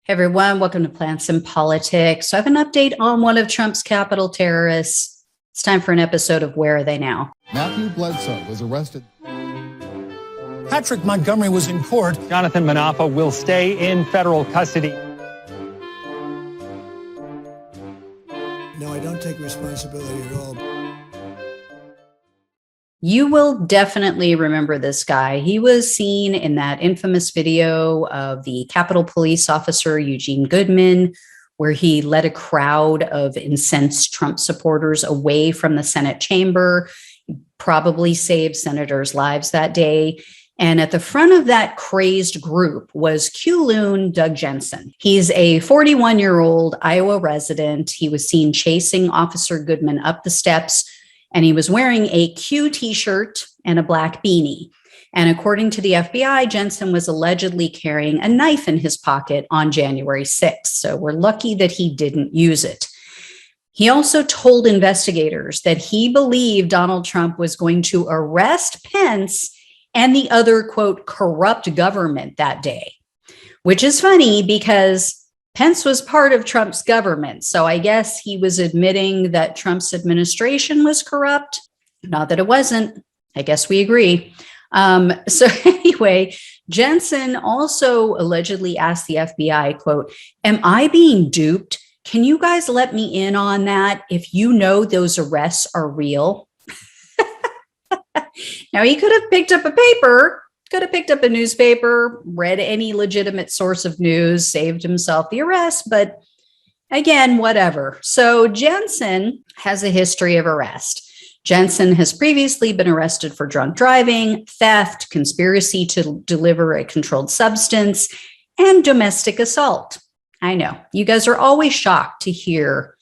Hey everyone, welcome to Plants and Politics. So I have an update on one of Trump's capital terrorists. It's time for an episode of Where Are They Now? Matthew Bledsoe was arrested. Patrick Montgomery was in court. Jonathan Manapa will stay in federal custody. No, I don't take responsibility at all. You will definitely remember this guy. He was seen in that infamous video of the Capitol Police officer, Eugene Goodman, where he led a crowd of incensed Trump supporters away from the Senate chamber. He probably saved senators' lives that day. And at the front of that crazed group was Q-Loon Doug Jensen. He's a 41-year-old Iowa resident. He was seen chasing Officer Goodman up the steps, and he was wearing a Q t-shirt and a black beanie. And according to the FBI, Jensen was allegedly carrying a knife in his pocket on January 6th. So we're lucky that he didn't use it. He also told investigators that he believed Donald Trump was going to arrest Pence and the other, quote, corrupt government that day, which is funny because Pence was part of Trump's government. So I guess he was admitting that Trump's administration was corrupt. Not that it wasn't. I guess we agree. So anyway, Jensen also allegedly asked the FBI, quote, "Am I being duped? Can you guys let me in on that if you know those arrests are real?" Now, he could have picked up a paper, could have picked up a newspaper, read any legitimate source of news, saved himself the arrest, but again, whatever. So Jensen has a history of arrest. Jensen has previously been arrested for drunk driving, theft, conspiracy to deliver a controlled substance, and domestic assault. I know, you guys are always shocked to hear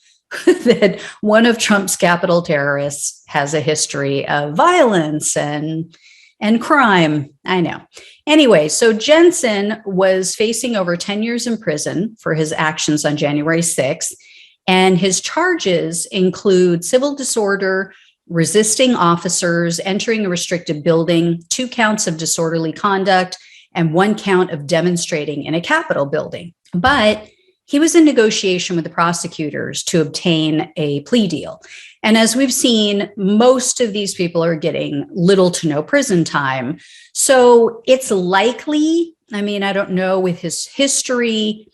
that one of Trump's capital terrorists has a history of violence and crime. I know. Anyway, so Jensen was facing over 10 years in prison for his actions on January 6th. And his charges include civil disorder, resisting officers, entering a restricted building, 2 counts of disorderly conduct, and 1 count of demonstrating in a Capitol building. But he was in negotiation with the prosecutors to obtain a plea deal. And as we've seen, most of these people are getting little to no prison time. So it's likely, I mean, I don't know with his history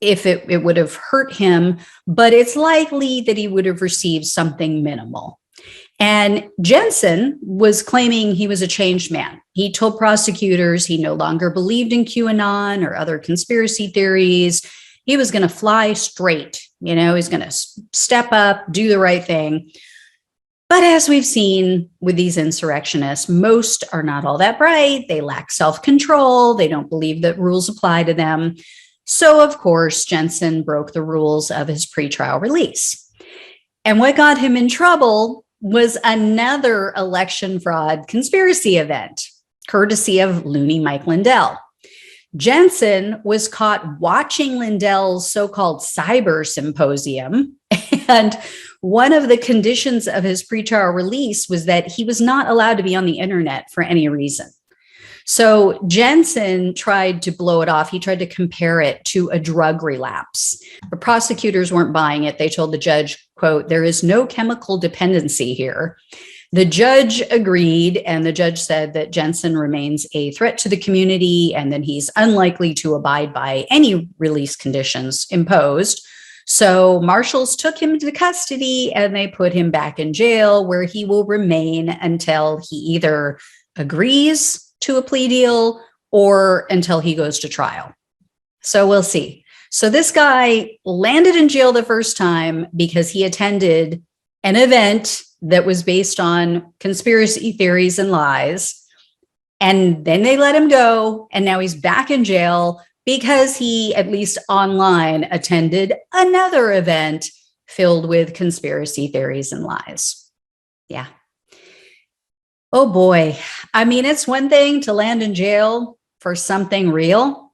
if it would have hurt him, but it's likely that he would have received something minimal. And Jensen was claiming he was a changed man. He told prosecutors he no longer believed in QAnon or other conspiracy theories. He was going to fly straight, he's going to step up, do the right thing. But as we've seen with these insurrectionists, most are not all that bright. They lack self-control. They don't believe that rules apply to them. So, of course, Jensen broke the rules of his pretrial release. And what got him in trouble was another election fraud conspiracy event, courtesy of loony Mike Lindell. Jensen was caught watching Lindell's so-called cyber symposium, and one of the conditions of his pretrial release was that he was not allowed to be on the internet for any reason. So Jensen tried to blow it off. He tried to compare it to a drug relapse. The prosecutors weren't buying it. They told the judge, quote, "There is no chemical dependency here." The judge agreed, and the judge said that Jensen remains a threat to the community and that he's unlikely to abide by any release conditions imposed. So marshals took him into custody and they put him back in jail, where he will remain until he either agrees to a plea deal or until he goes to trial. So we'll see. So this guy landed in jail the first time because he attended an event that was based on conspiracy theories and lies. And then they let him go. And now he's back in jail because he, at least online, attended another event filled with conspiracy theories and lies. Yeah. Oh boy. I mean, it's one thing to land in jail for something real.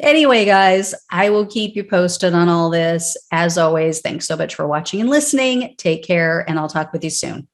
Anyway, guys, I will keep you posted on all this. As always, thanks so much for watching and listening. Take care, and I'll talk with you soon.